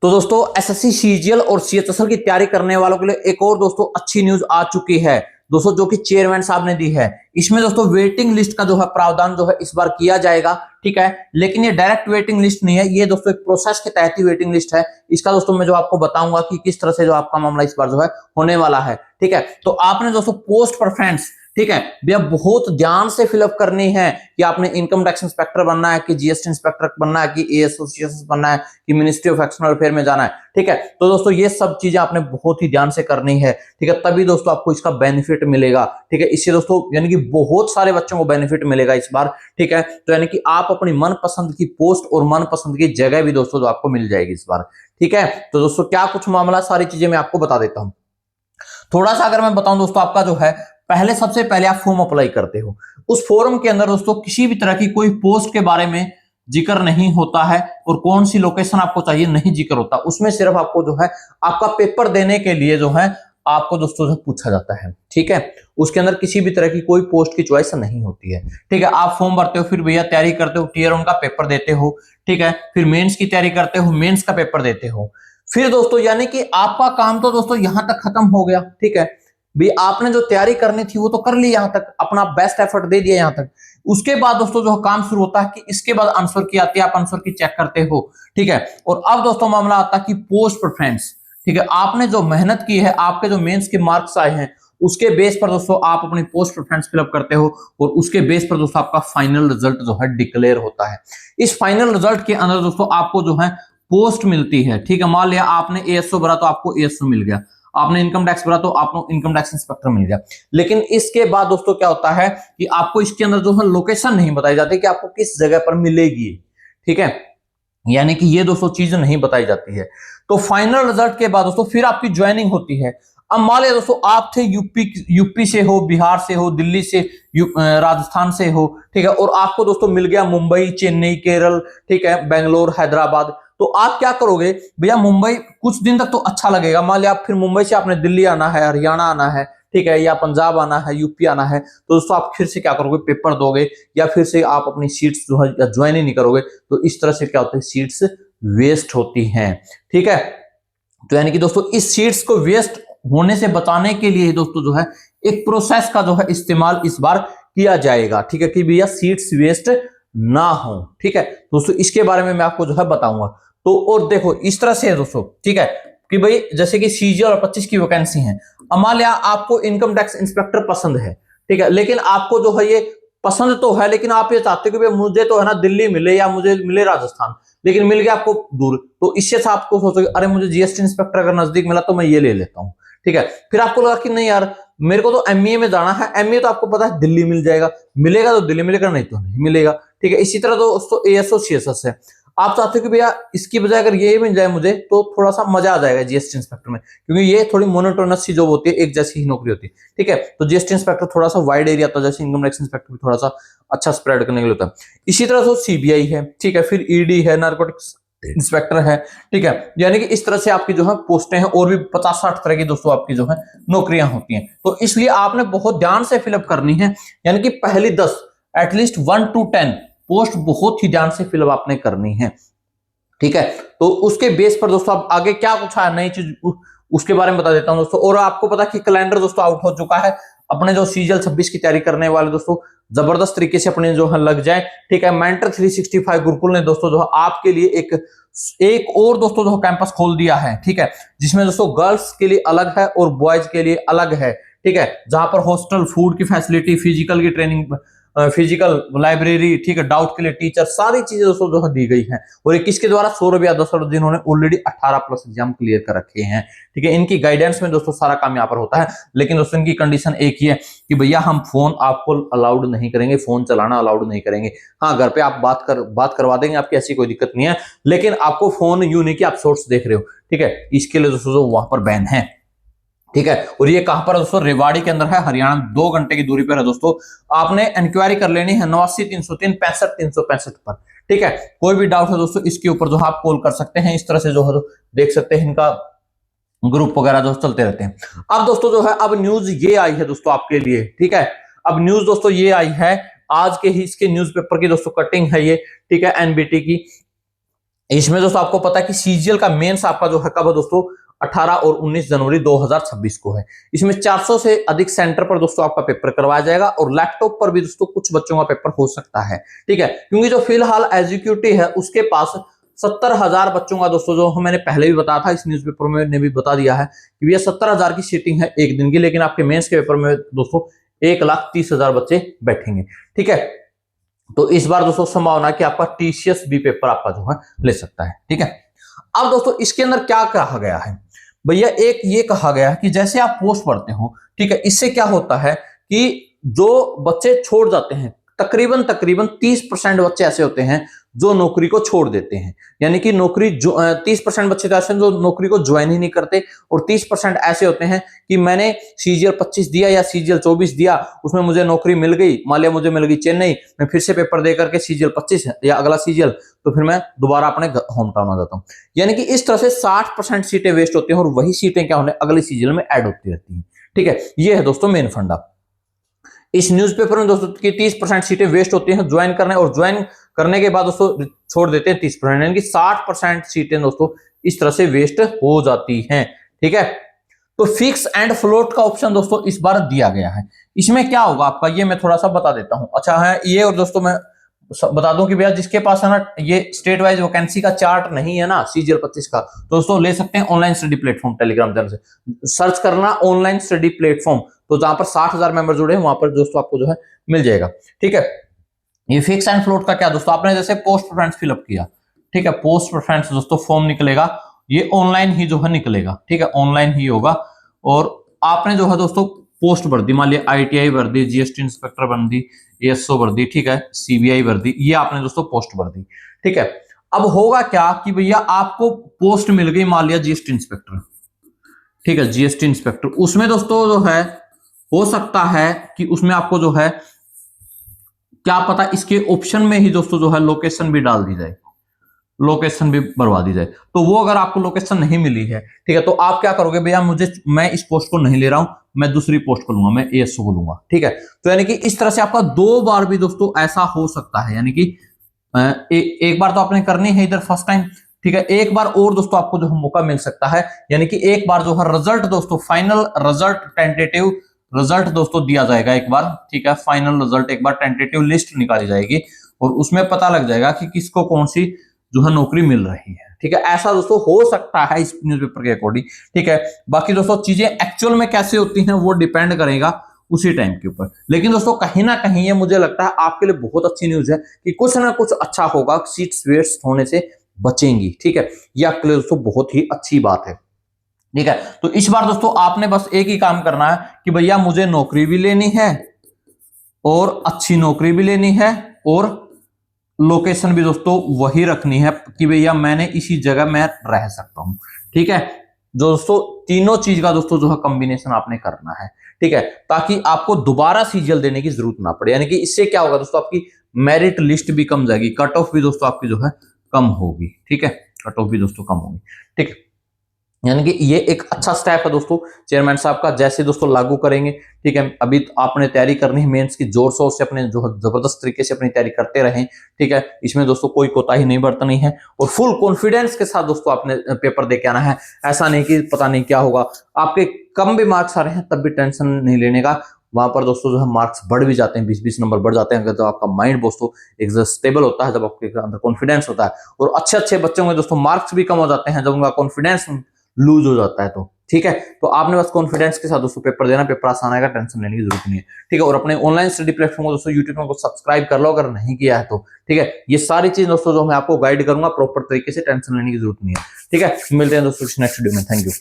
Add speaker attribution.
Speaker 1: तो दोस्तों SSC CGL और सीएचएसएल की तैयारी करने वालों के लिए एक और दोस्तों अच्छी न्यूज आ चुकी है दोस्तों, जो कि चेयरमैन साहब ने दी है। इसमें दोस्तों वेटिंग लिस्ट का जो है प्रावधान जो है इस बार किया जाएगा, ठीक है। लेकिन ये डायरेक्ट वेटिंग लिस्ट नहीं है, ये दोस्तों एक प्रोसेस के तहत ही वेटिंग लिस्ट है। इसका दोस्तों मैं जो आपको बताऊंगा कि किस तरह से जो आपका मामला इस बार जो है होने वाला है, ठीक है। तो आपने दोस्तों पोस्ट प्रेफरेंस, ठीक है भैया, बहुत ध्यान से फिलअप करनी है कि आपने इनकम टैक्स इंस्पेक्टर बनना है कि जीएसटी इंस्पेक्टर बनना है कि एएसओसीएस बनना है कि मिनिस्ट्री ऑफ एक्सटर्नल अफेयर में जाना है, ठीक है। तो दोस्तों ये सब चीजें आपने बहुत ही ध्यान से करनी है, ठीक है, तभी दोस्तों आपको इसका बेनिफिट मिलेगा, ठीक है। इससे दोस्तों यानी कि बहुत सारे बच्चों को बेनिफिट मिलेगा इस बार, ठीक है। तो यानी कि आप अपनी मनपसंद की पोस्ट और मनपसंद की जगह भी दोस्तों जो आपको मिल जाएगी इस बार, ठीक है। तो दोस्तों क्या कुछ मामला, सारी चीजें मैं आपको बता देता हूं। थोड़ा सा अगर मैं बताऊं दोस्तों, आपका जो है सबसे पहले आप फॉर्म अप्लाई करते हो। उस फॉर्म के अंदर दोस्तों किसी भी तरह की कोई पोस्ट के बारे में जिक्र नहीं होता है और कौन सी लोकेशन आपको चाहिए नहीं जिक्र होता। उसमें सिर्फ आपको जो है आपका पेपर देने के लिए जो है आपको दोस्तों जो पूछा जाता है, ठीक है। उसके अंदर किसी भी तरह की कोई पोस्ट की चॉइस नहीं होती है, ठीक है। आप फॉर्म भरते हो, फिर भैया तैयारी करते हो, टीयर 1 का पेपर देते हो, ठीक है। फिर मेंस की तैयारी करते हो, मेंस का पेपर देते हो। फिर दोस्तों यानी कि आपका काम तो दोस्तों यहां तक खत्म हो गया, ठीक है। भी आपने जो तैयारी करनी थी वो तो कर ली, यहां तक अपना बेस्ट एफर्ट दे दिया यहां तक। उसके बाद दोस्तों जो काम शुरू होता है कि इसके बाद आंसर की आती है, आप आंसर की चेक करते हो, ठीक है। और अब दोस्तों मामला आता है कि पोस्ट प्रेफरेंस, ठीक है। आपने जो मेहनत की है, आपके जो मेंस के मार्क्स आए हैं, उसके बेस पर दोस्तों आप अपनी पोस्ट प्रेफरेंस फिलअप करते हो और उसके बेस पर दोस्तों आपका फाइनल रिजल्ट जो है डिक्लेयर होता है। इस फाइनल रिजल्ट के अंदर दोस्तों आपको जो है पोस्ट मिलती है, ठीक है। मान लिया आपने एएसओ भरा तो आपको एएसओ मिल गया, आपने इनकम टैक्स भरा तो आपको इनकम टैक्स इंस्पेक्टर मिल गया। लेकिन इसके बाद दोस्तों क्या होता है कि आपको इसके अंदर जो है लोकेशन नहीं बताई जाती कि आपको किस जगह पर मिलेगी, ठीक है। यानी कि ये दोस्तों चीज नहीं बताई जाती है। तो फाइनल रिजल्ट के बाद दोस्तों फिर आपकी ज्वाइनिंग होती है। अब मान लिया दोस्तों आप थे यूपी से हो, बिहार से हो, दिल्ली से, राजस्थान से हो, ठीक है। और आपको दोस्तों मिल गया मुंबई, चेन्नई, केरल, ठीक है, बेंगलोर, हैदराबाद। तो आप क्या करोगे भैया, मुंबई कुछ दिन तक तो अच्छा लगेगा। मान लिया आप फिर मुंबई से आपने दिल्ली आना है, हरियाणा आना है, ठीक है, या पंजाब आना है, यूपी आना है, तो दोस्तों आप फिर से क्या करोगे, पेपर दोगे या फिर से आप अपनी सीट्स जो है ज्वाइन ही नहीं करोगे। तो इस तरह से क्या होता है, सीट्स वेस्ट होती हैं, ठीक है। तो यानी कि दोस्तों इस सीट्स को वेस्ट होने से बचाने के लिए दोस्तों जो है एक प्रोसेस का जो है इस्तेमाल इस बार किया जाएगा, ठीक है, कि भैया सीट्स वेस्ट ना हो, ठीक है। दोस्तों इसके बारे में मैं आपको जो है बताऊंगा। तो और देखो इस तरह से है दोस्तों, ठीक है, कि भाई जैसे कि सीजीएल और 25 की वैकेंसी है। अब मान लिया आपको इनकम टैक्स इंस्पेक्टर पसंद है, ठीक है, लेकिन आपको जो है ये पसंद तो है, लेकिन आप ये चाहते हो कि मुझे तो है ना दिल्ली मिले या मुझे मिले राजस्थान, लेकिन मिल गया आपको दूर। तो इससे से आपको सोचोगे अरे मुझे जीएसटी इंस्पेक्टर अगर नजदीक मिला तो मैं ये ले लेता हूं, ठीक है। फिर आपको लगा कि नहीं यार मेरे को तो एमईए में जाना है, एमईए तो आपको पता है दिल्ली मिल जाएगा, मिलेगा तो दिल्ली मिलेगा, नहीं तो नहीं मिलेगा, ठीक है। इसी तरह दोस्तों एएसओ सीएसएस है। आप चाहते हो कि भैया इसकी बजाय अगर ये मिल जाए मुझे तो थोड़ा सा मजा आ जाएगा जीएसटी इंस्पेक्टर में, क्योंकि ये थोड़ी मोनोटोनस सी जॉब होती है, एक जैसी ही नौकरी होती है, ठीक है। तो जीएसटी इंस्पेक्टर थोड़ा सा वाइड एरिया होता है, जैसे इनकम टैक्स इंस्पेक्टर भी थोड़ा सा अच्छा स्प्रेड करने के लिए होता है। इसी तरह से सीबीआई है, ठीक है, फिर ईडी है, नारकोटिक्स इंस्पेक्टर है, ठीक है। यानी कि इस तरह से आपकी जो है पोस्टें हैं, और भी 50-60 तरह की दोस्तों आपकी जो है नौकरियां होती हैं। तो इसलिए आपने बहुत ध्यान से फिलअप करनी है, यानी कि पहली 10 एटलीस्ट 1 to 10 पोस्ट बहुत ही ध्यान से फिलअप आपने करनी है, ठीक है। तो उसके बेस पर दोस्तों अब आगे क्या कुछ है नई चीज उसके बारे में बता देता हूं दोस्तों। और आपको पता कि कैलेंडर दोस्तों आउट हो चुका है, अपने जो सीजीएल 26 की तैयारी करने वाले दोस्तों जबरदस्त तरीके से अपने जो है लग जाए, ठीक है। मेंटर 365 गुरुकुल ने दोस्तों जो है आपके लिए एक और दोस्तों जो कैंपस खोल दिया है, ठीक है, जिसमें दोस्तों गर्ल्स के लिए अलग है और बॉयज के लिए अलग है, ठीक है। जहां पर हॉस्टल, फूड की फैसिलिटी, फिजिकल की ट्रेनिंग, फिजिकल लाइब्रेरी, ठीक है, डाउट के लिए टीचर, सारी चीजें दोस्तों जो है दी गई हैं। और ये किसके द्वारा, सौरभ यादव जिन्होंने ऑलरेडी 18+ एग्जाम क्लियर कर रखे हैं, ठीक है। इनकी गाइडेंस में दोस्तों सारा काम यहाँ पर होता है। लेकिन दोस्तों इनकी कंडीशन एक ही है कि भैया हम फोन आपको अलाउड नहीं करेंगे, फोन चलाना अलाउड नहीं करेंगे। हाँ, घर पे आप बात करवा देंगे, आपकी ऐसी कोई दिक्कत नहीं है, लेकिन आपको फोन यूं नहीं कि आप शॉर्ट्स देख रहे हो, ठीक है, इसके लिए दोस्तों वहां पर बैन है, ठीक है। और ये कहां पर दोस्तों, रेवाड़ी के अंदर है, हरियाणा, 2 घंटे की दूरी पर है दोस्तों। आपने इंक्वायरी कर लेनी है 89 303 65 365 पर, ठीक है। कोई भी डाउट है दोस्तों इसके ऊपर जो आप कॉल कर सकते हैं। इस तरह से जो है देख सकते हैं, इनका ग्रुप वगैरह जो चलते रहते हैं। अब दोस्तों जो है अब न्यूज ये आई है दोस्तों आपके लिए, ठीक है। अब न्यूज दोस्तों ये आई है आज के ही इसके न्यूज़पेपर की दोस्तों कटिंग है ये, ठीक है, एनबीटी की। इसमें दोस्तों आपको पता है कि सीजीएल का मेंस आपका जो है कब है दोस्तों, 18 और 19 जनवरी 2026 को है। इसमें 400 से अधिक सेंटर पर दोस्तों आपका पेपर करवाया जाएगा और लैपटॉप पर भी दोस्तों कुछ बच्चों का पेपर हो सकता है, ठीक है, क्योंकि जो फिलहाल एग्जीक्यूटिव है उसके पास 70,000 बच्चों का दोस्तों, जो मैंने पहले भी बताया था, इस न्यूज़पेपर में ने भी बता दिया है कि ये 70,000 की सीटिंग है एक दिन की, लेकिन आपके मेंस के पेपर में दोस्तों 1,30,000 बच्चे बैठेंगे, ठीक है। तो इस बार दोस्तों संभावना कि आपका टीसीएस भी पेपर आपका जो है ले सकता है, ठीक है। अब दोस्तों इसके अंदर क्या कहा गया है भैया, एक ये कहा गया है कि जैसे आप पोस्ट पढ़ते हो, ठीक है, इससे क्या होता है कि जो बच्चे छोड़ जाते हैं, तकरीबन 30% बच्चे ऐसे होते हैं जो नौकरी को छोड़ देते हैं, यानी कि नौकरी जो 30% बच्चे ऐसे हैं जो नौकरी को ज्वाइन ही नहीं करते, और 30% ऐसे होते हैं कि मैंने सीजीएल 25 दिया या सीजीएल 24 दिया, उसमें मुझे नौकरी मिल गई, मान लिया मुझे मिल गई चेन्नई, मैं फिर से पेपर दे करके सीजीएल 25 या अगला सीजीएल, तो फिर मैं दोबारा अपने होम टाउन आ जाता हूँ। यानी कि इस तरह से 60% सीटें वेस्ट होती हैं और वही सीटें क्या होने अगले सीजीएल में ऐड होती रहती हैं, ठीक है। ये है दोस्तों मेन फंडा इस न्यूज़पेपर में दोस्तों की 30% सीटें वेस्ट होती हैं ज्वाइन करने, और ज्वाइन करने के बाद दोस्तों छोड़ देते हैं 30%, यानी कि 60% सीटें दोस्तों इस तरह से वेस्ट हो जाती हैं, ठीक है। तो फिक्स एंड फ्लोट का ऑप्शन दोस्तों इस बार दिया गया है। इसमें क्या होगा आपका, ये मैं थोड़ा सा बता देता हूं। अच्छा है ये, और दोस्तों मैं बता दूं कि भैया जिसके पास है ना ये स्टेट वाइज वैकेंसी का चार्ट नहीं है ना सीजीएल 25 का, तो दोस्तों ले सकते हैं online study platform Telegram channel से सर्च करना ऑनलाइन स्टडी प्लेटफॉर्म, तो जहां पर 60,000 मेंबर जुड़े हैं वहां पर दोस्तों आपको जो है मिल जाएगा, ठीक है। ये फिक्स एंड फ्लोट का क्या दोस्तों, आपने जैसे पोस्ट प्रेफरेंस फिलअप किया, ठीक है, पोस्ट प्रेफरेंस दोस्तों फॉर्म निकलेगा, ये ऑनलाइन ही जो है निकलेगा, ठीक है, ऑनलाइन ही होगा, और आपने जो है दोस्तों पोस्ट भर दी, मान लिया आईटीआई भर दी, जीएसटी इंस्पेक्टर भर दी, एएसओ भर दी, ठीक है, सीबीआई भर दी, ये आपने दोस्तों पोस्ट भर दी, ठीक है। अब होगा क्या कि भैया आपको पोस्ट मिल गई, मान लिया जीएसटी इंस्पेक्टर, ठीक है, जीएसटी इंस्पेक्टर, उसमें दोस्तों जो है हो सकता है कि उसमें आपको जो है क्या पता इसके ऑप्शन में ही दोस्तों जो है लोकेशन भी डाल दी जाए, लोकेशन भी भरवा दी जाए, तो वो अगर आपको लोकेशन नहीं मिली है, ठीक है, तो आप क्या करोगे भैया, मैं इस पोस्ट को नहीं ले रहा हूं, मैं दूसरी पोस्ट को लूंगा, मैं एएसओ को लूंगा, ठीक है। तो यानी कि इस तरह से आपका 2 बार भी दोस्तों ऐसा हो सकता है, यानी कि एक बार तो आपने करनी है इधर फर्स्ट टाइम, ठीक है, एक बार और दोस्तों आपको जो मौका मिल सकता है, यानी कि एक बार जो है रिजल्ट दोस्तों फाइनल रिजल्ट टेंटेटिव रिजल्ट दोस्तों दिया जाएगा एक बार, ठीक है, फाइनल रिजल्ट एक बार टेंटेटिव लिस्ट निकाली जाएगी और उसमें पता लग जाएगा कि किसको कौन सी जो है नौकरी मिल रही है, ठीक है। ऐसा दोस्तों हो सकता है इस न्यूज़पेपर के अकॉर्डिंग, ठीक है। बाकी दोस्तों चीजें एक्चुअल में कैसे होती हैं वो डिपेंड करेगा उसी टाइम के ऊपर, लेकिन दोस्तों कहीं ना कहीं ये मुझे लगता है आपके लिए बहुत अच्छी न्यूज है कि कुछ ना कुछ अच्छा होगा, सीट्स वेस्ट होने से बचेंगी, ठीक है, ये आपके लिए दोस्तों बहुत ही अच्छी बात है, ठीक है। तो इस बार दोस्तों आपने बस एक ही काम करना है कि भैया मुझे नौकरी भी लेनी है और अच्छी नौकरी भी लेनी है और लोकेशन भी दोस्तों वही रखनी है कि भैया मैंने इसी जगह में रह सकता हूं, ठीक है। दोस्तों तीनों चीज का दोस्तों जो है कॉम्बिनेशन आपने करना है, ठीक है, ताकि आपको दोबारा सीजीएल देने की जरूरत ना पड़े, यानी कि इससे क्या होगा दोस्तों, आपकी मेरिट लिस्ट भी कम जाएगी, कट ऑफ भी दोस्तों आपकी जो है कम होगी, ठीक है, कट ऑफ भी दोस्तों कम होगी, ठीक है। यानी कि ये एक अच्छा स्टेप है दोस्तों चेयरमैन साहब का, जैसे दोस्तों लागू करेंगे, ठीक है। अभी तो आपने तैयारी करनी है मेंस की, जोर शोर से अपने जो जबरदस्त तरीके से अपनी तैयारी करते रहें, ठीक है, इसमें दोस्तों कोई कोताही नहीं बरतनी है और फुल कॉन्फिडेंस के साथ दोस्तों आपने पेपर दे के आना है। ऐसा नहीं कि पता नहीं क्या होगा, आपके कम भी मार्क्स आ रहे हैं तब भी टेंशन नहीं लेने का, वहां पर दोस्तों जो है मार्क्स बढ़ भी जाते हैं, 20-20 नंबर बढ़ जाते हैं अगर, जब आपका माइंड दोस्तों एक स्टेबल होता है, जब आपके अंदर कॉन्फिडेंस होता है, और अच्छे अच्छे बच्चों में दोस्तों मार्क्स भी कम हो जाते हैं जब उनका कॉन्फिडेंस लूज हो जाता है, तो ठीक है। तो आपने बस कॉन्फिडेंस के साथ दोस्तों पेपर देना, पेपर आसान आएगा, टेंशन लेने की जरूरत नहीं है, ठीक है। और अपने ऑनलाइन स्टडी प्लेटफॉर्म को दोस्तों यूट्यूब को सब्सक्राइब कर लो अगर नहीं किया है तो, ठीक है। ये सारी चीज दोस्तों जो मैं आपको गाइड करूंगा प्रॉपर तरीके से, टेंशन लेने की जरूरत नहीं है, ठीक है। मिलते हैं दोस्तों नेक्स्ट वीडियो में, थैंक यू।